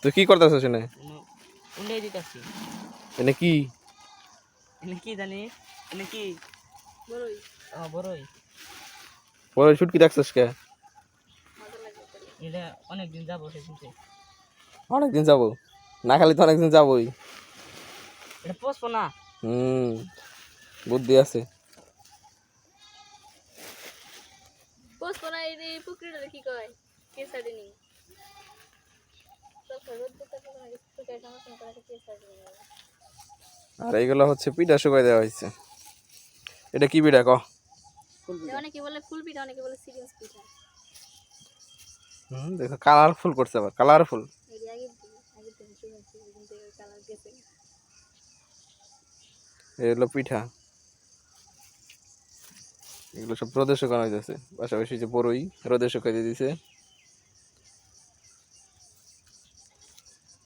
তুই কি করতেছিস এনে? উন্ডাই দিতাছি। এনে কি? এনে কি জানিস? এনে কি? বড়ই। বড়ই। বড় শুটকি রাখছিস কে? এটা অনেকদিন যাবো সেদিনতে। অনেকদিন যাবো না, খালি তো অনেকদিন যাবোই। এটা পোষবো না। বুদ্ধি আছে। পোষবো না এই পুকুরে কি কয় কেসারি নি তো রোদ দিতে পারে না পুকুরে সমস্যা করে কেসারি নি। আর এইগুলো হচ্ছে পিঠা শুকাই দেওয়া হয়েছে। এটা কি পিঠা ক? অনেকে বলে ফুল পিঠা, অনেকে বলে সিরিয়াস পিঠা। দেখো কালারফুল করছে, আবার কালারফুল। এই আগে থেকে শুনছি কিন্তু কালার গেছে। এগুলো পিঠা, এগুলো সব রোদে শুকানো হইতেছে। পাশাপাশি যে বড়ই রোদে শুকাই দিয়ে দিছে।